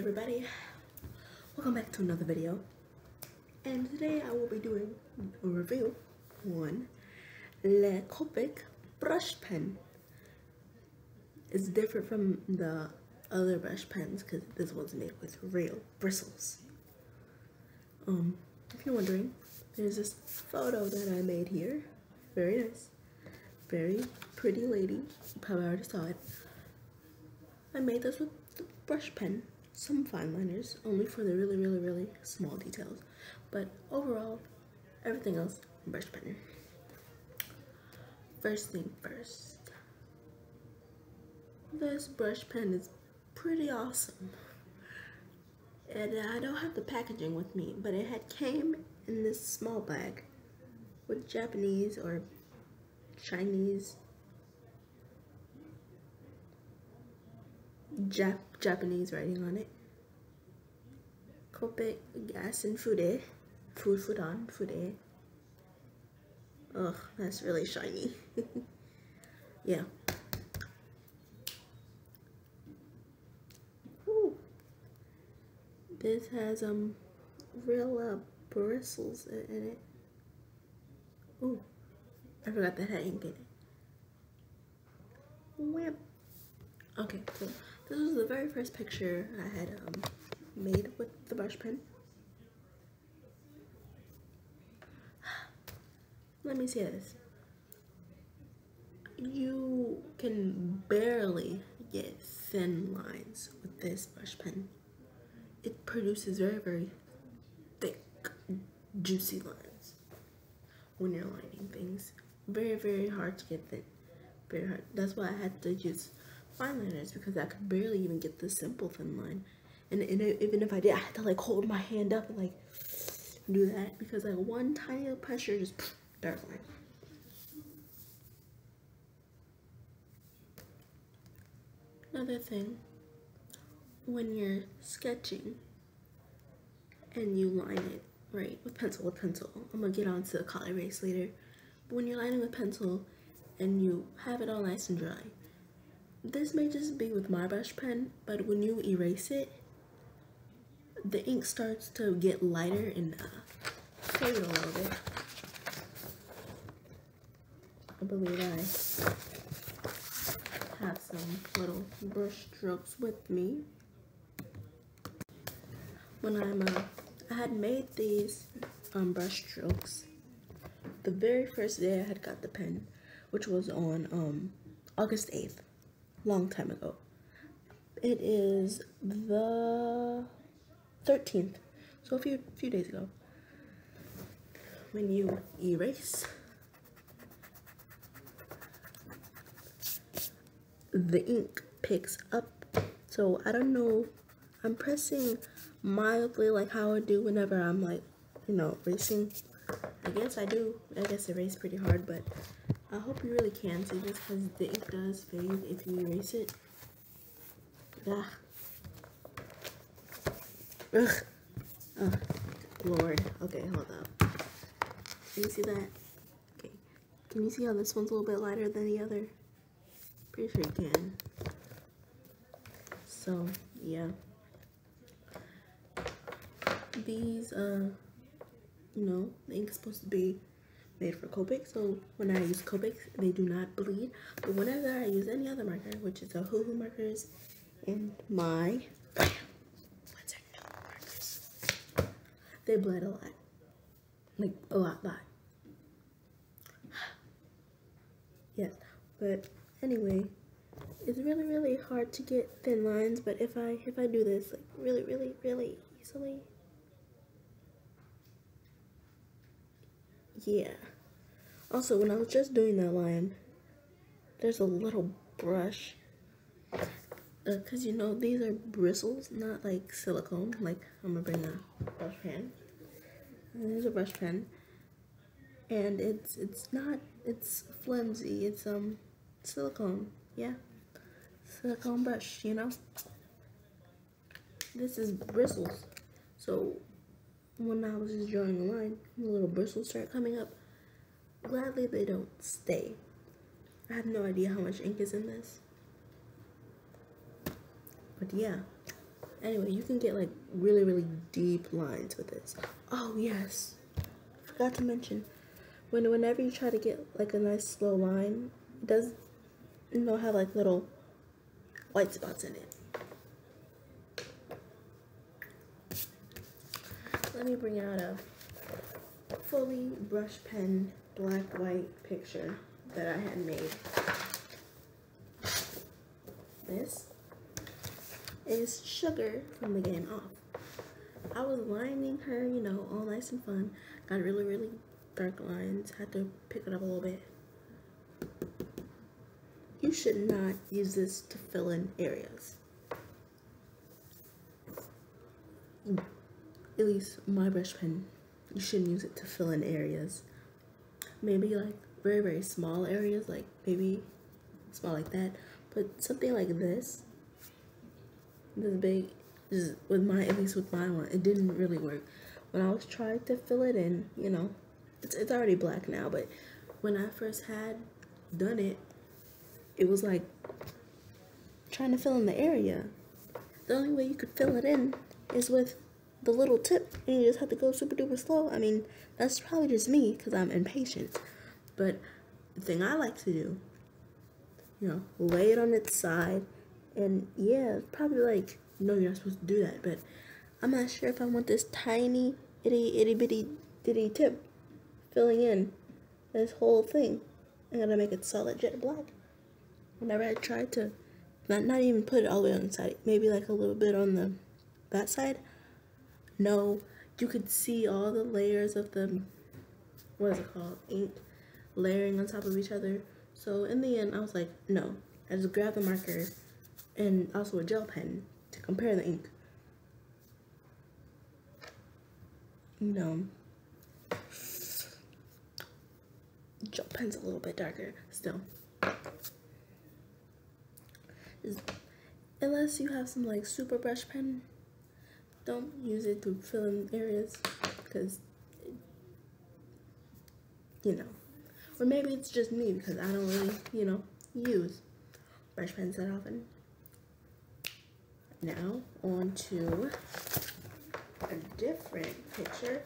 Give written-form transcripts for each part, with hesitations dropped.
everybody, welcome back to another video, and today I will be doing a review on the Copic brush pen. It's different from the other brush pens because this one's made with real bristles. If you're wondering, there's this photo that I made here. Very nice, very pretty lady. You probably already saw it. I made this with the brush pen, some fine liners, only for the really small details, but overall, everything else, brush pen. First thing first, this brush pen is pretty awesome, and I don't have the packaging with me, but it came in this small bag with Japanese or Chinese Japanese writing on it. Copic gas and fude. Fude. Ugh, that's really shiny. Yeah. Ooh. This has real bristles in it. Ooh, I forgot that had ink in it. Wham. Okay, so this was the very first picture I had made with the brush pen. Let me see this. You can barely get thin lines with this brush pen. It produces very thick, juicy lines when you're lining things. Very hard to get thin. Very hard. That's why I had to use fine liners, because I could barely even get the simple thin line. And even if I did, I had to like hold my hand up and like do that, because like one tiny pressure just dark line. Another thing, when you're sketching and you line it right with pencil, I'm gonna get on to the color erase later, but when you're lining with pencil and you have it all nice and dry, this may just be with my brush pen, but when you erase it, the ink starts to get lighter and fade a little bit. I believe I have some little brush strokes with me. When I had made these brush strokes the very first day I had got the pen, which was on August 8th. Long time ago. It is the 13th, so a few days ago. When you erase, the ink picks up. So I don't know, I'm pressing mildly like how I do whenever I'm like, erasing. I guess erase pretty hard, but I hope you really can see this, because the ink does fade if you erase it. Ugh. Oh, Lord. Okay, hold up. Can you see that? Okay. Can you see how this one's a little bit lighter than the other? Pretty sure you can. So, yeah. These, the ink's supposed to be made for Copic, so when I use Copic, they do not bleed. But whenever I use any other marker, which is a Hoo markers and my Winsor Newton markers, they bled a lot, like a lot. Yes, but anyway, it's really hard to get thin lines. But if I do this like really easily. Yeah. Also, when I was just doing that line, there's a little brush, because these are bristles, not like silicone. Like, I'm gonna bring a brush pen. And there's a brush pen, and it's flimsy. It's silicone. Yeah, silicone brush. This is bristles. So when I was just drawing a line, the little bristles start coming up. Gladly they don't stay. I have no idea how much ink is in this. But yeah, Anyway, you can get like really, really deep lines with this. Oh yes, forgot to mention, whenever you try to get like a nice slow line, it does, have like little white spots in it. Let me bring out a fully brush pen black white picture that I had made. This is Sugar from the game Off. I was lining her, all nice and fun. Got really, really dark lines. Had to pick it up a little bit. You should not use this to fill in areas. At least my brush pen, you shouldn't use it to fill in areas. Maybe like very, very small areas, like maybe small like that. But something like this big, at least with my one, it didn't really work. When I was trying to fill it in, it's already black now, but when I first had done it, it was like trying to fill in the area. The only way you could fill it in is with the little tip, and you just have to go super duper slow. I mean, that's probably just me because I'm impatient. But the thing I like to do, lay it on its side, and yeah, probably like, no, you're not supposed to do that, but I'm not sure if I want this tiny itty bitty tip filling in this whole thing. I'm gonna make it solid jet black. Whenever I tried to not even put it all the way on the side, maybe like a little bit on that side. No, you could see all the layers of the, what is it called, ink, layering on top of each other. So in the end, I was like, no. I just grabbed the marker and also a gel pen to compare the ink. Gel pen's a little bit darker still. Unless you have some like super brush pen, don't use it to fill in areas, because or maybe it's just me because I don't really use brush pens that often. Now on to a different picture.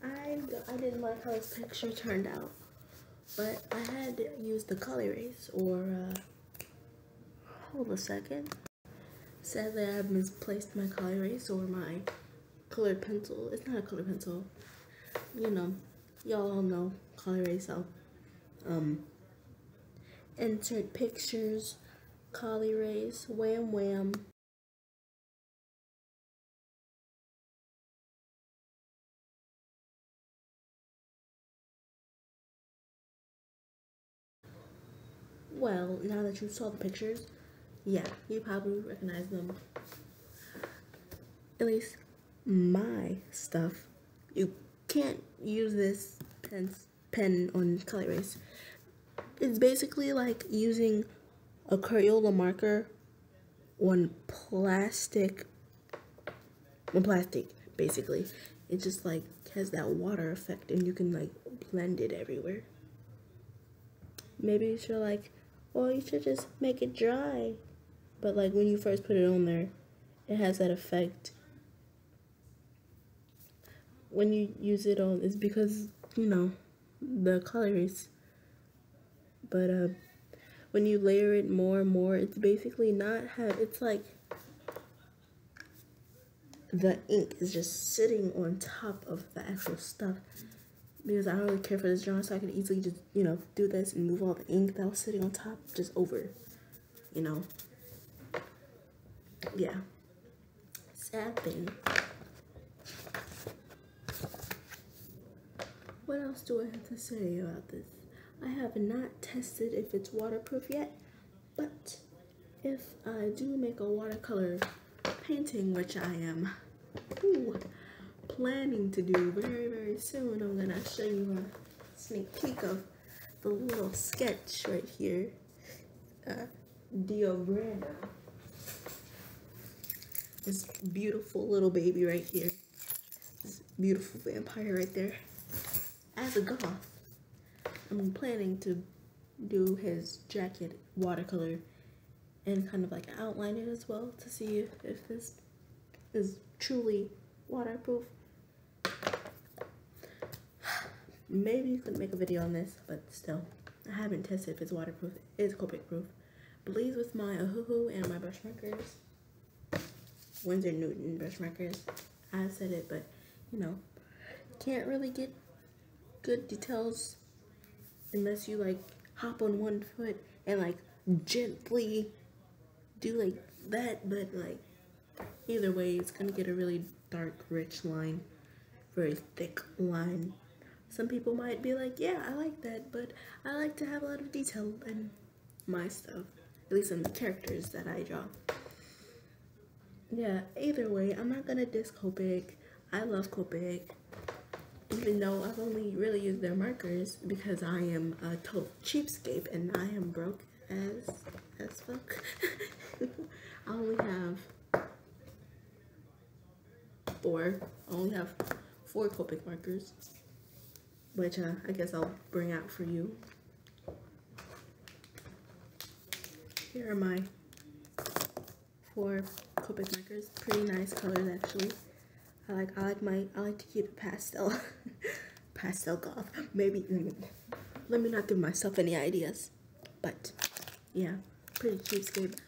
I didn't like how this picture turned out, but I had to use the color erase, or hold a second. Sadly, I have misplaced my color erase or my colored pencil. It's not a colored pencil. Y'all all know color erase. So, insert pictures, color erase, wham wham. Well, now that you saw the pictures, yeah, you probably recognize them. At least my stuff. You can't use this pen on color erase. It's basically like using a Crayola marker on plastic. Basically. It just like has that water effect, and you can like blend it everywhere. Maybe you should you should just make it dry. But like when you first put it on there, it has that effect. When you use it on, it's because, the colors. But when you layer it more and more, it's basically it's like the ink is just sitting on top of the actual stuff. Because I don't really care for this drawing, so I can easily just, do this and move all the ink that was sitting on top just over, Yeah. Sad thing. What else do I have to say about this? I have not tested if it's waterproof yet, but if I do make a watercolor painting, which I am planning to do very, very soon, I'm gonna show you a sneak peek of the little sketch right here. Diorama. This beautiful little baby right here. This beautiful vampire right there. As a goth, I'm planning to do his jacket watercolor and kind of like outline it as well to see if this is truly waterproof. Maybe you could make a video on this, but still, I haven't tested if it's waterproof. It is Copic proof. Believes with my Ahuhu and my brush markers. Winsor Newton brush markers. I said it, but you know, can't really get good details unless you like hop on one foot and like gently do like that. But like either way, it's gonna get a really dark, rich line, very thick line. Some people might be like, yeah, I like that, but I like to have a lot of detail in my stuff, at least in the characters that I draw. Yeah, either way, I'm not gonna diss Copic. I love Copic, even though I've only really used their markers because I am a total cheapskate and I am broke as fuck. I only have four Copic markers, which I guess I'll bring out for you. Here are my 4 Copic markers. Pretty nice colors actually. I like to keep it pastel. Pastel goth. Maybe let me not give myself any ideas. But yeah, pretty cheapskate.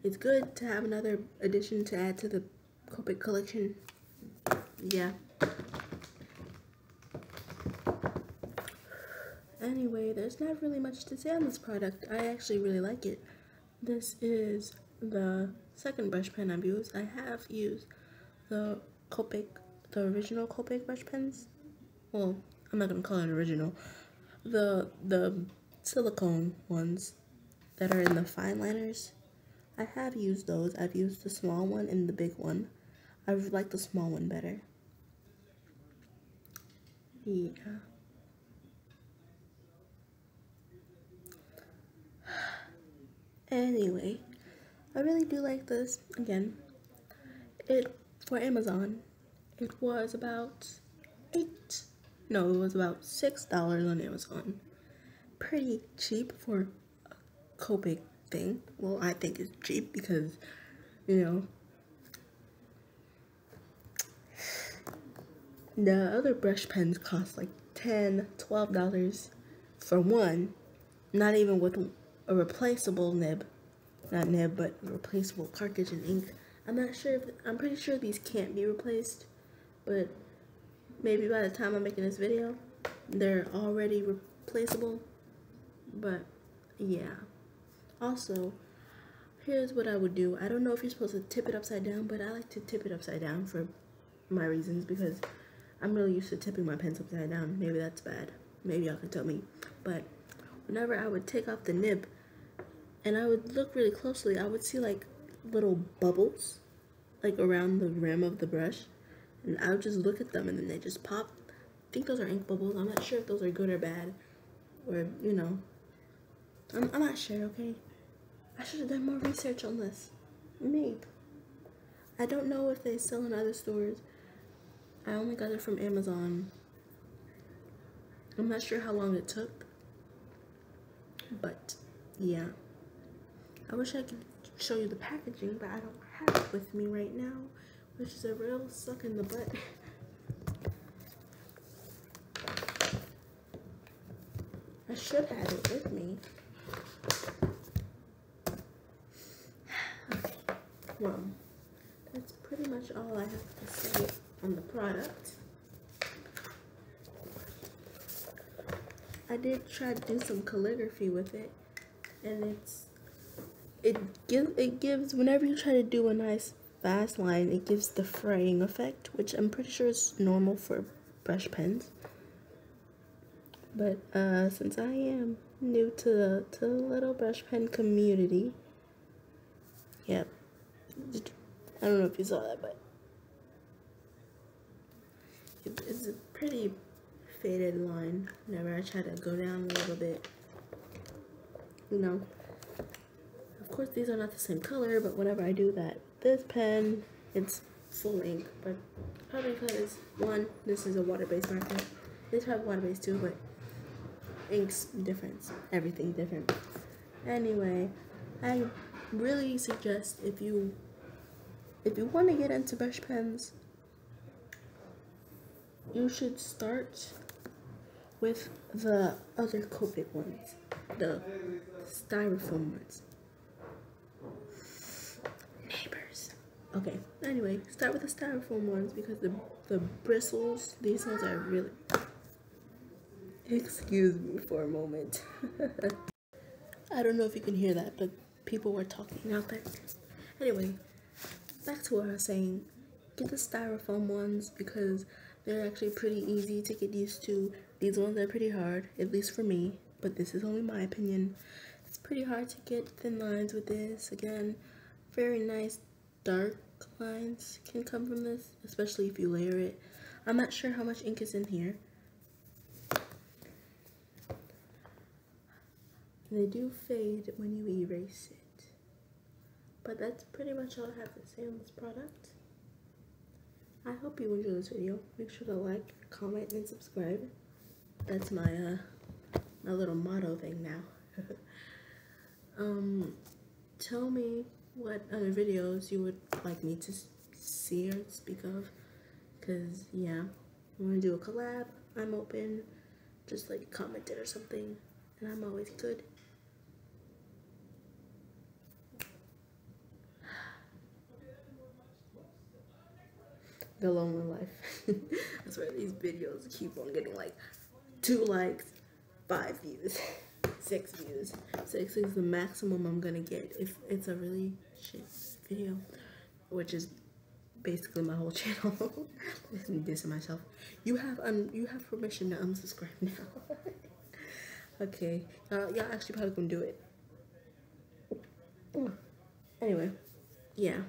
It's good to have another addition to add to the Copic collection. Yeah. Anyway, there's not really much to say on this product. I actually really like it. This is the second brush pen I've used. I have used the Copic, the original Copic brush pens. Well, I'm not gonna call it original. The silicone ones that are in the fine liners. I have used those. I've used the small one and the big one. I like the small one better. Yeah. Anyway, I really do like this. Again, for Amazon, it was about $6 on Amazon. Pretty cheap for a Copic thing. Well, I think it's cheap because, you know, the other brush pens cost like $10, $12 for one, not even with a replaceable nib. Not nib, but replaceable cartridge and ink. I'm pretty sure these can't be replaced, but maybe by the time I'm making this video, they're already replaceable. But yeah. Also, here's what I would do. I don't know if you're supposed to tip it upside down, but I like to tip it upside down for my reasons because I'm really used to tipping my pens upside down. Maybe that's bad. Maybe y'all can tell me. But whenever I would take off the nib and I would look really closely, I would see like little bubbles like around the rim of the brush, and I would just look at them and then they just pop. I think those are ink bubbles. I'm not sure if those are good or bad, or you know, I'm not sure. Okay, I should have done more research on this. Maybe. I don't know if they sell in other stores. I only got it from Amazon. I'm not sure how long it took, but yeah. I wish I could show you the packaging, but I don't have it with me right now, which is a real suck in the butt. I should have it with me. Okay, well, that's pretty much all I have to say on the product. I did try to do some calligraphy with it, and it gives, whenever you try to do a nice fast line, it gives the fraying effect, which I'm pretty sure is normal for brush pens. But since I am new to the little brush pen community, yep, I don't know if you saw that, but it's a pretty faded line whenever I try to go down a little bit, you know. Of course, these are not the same color, but whenever I do that, this pen, it's full ink. But probably because, one, this is a water-based marker. This has water-based too, but ink's different. Everything's different. Anyway, I really suggest if you want to get into brush pens, you should start with the other Copic ones, the styrofoam ones. Neighbors. Okay, anyway, start with the styrofoam ones because the bristles, these ones are really... Excuse me for a moment. I don't know if you can hear that, but people were talking out there. Anyway, back to what I was saying. Get the styrofoam ones because they're actually pretty easy to get used to. These ones are pretty hard, at least for me, but this is only my opinion. It's pretty hard to get thin lines with this. Again, very nice dark lines can come from this, especially if you layer it. I'm not sure how much ink is in here. They do fade when you erase it. But that's pretty much all I have to say on this product. I hope you enjoyed this video. Make sure to like, comment, and subscribe. That's my my little motto thing now. Tell me what other videos you would like me to see or speak of. Cause yeah, I want to do a collab. I'm open. Just like comment it or something, and I'm always good. The lonely life. That's why these videos keep on getting like 2 likes, 5 views, 6 views. 6 is the maximum I'm gonna get if it's a really shit video, which is basically my whole channel. Listen to this to myself. You have permission to unsubscribe now. Okay, y'all actually probably gonna do it. Anyway, yeah,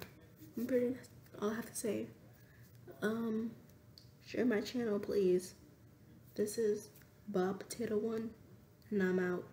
I'm pretty. All I have to say. Share my channel, please. This is Bob Potato 1, and I'm out.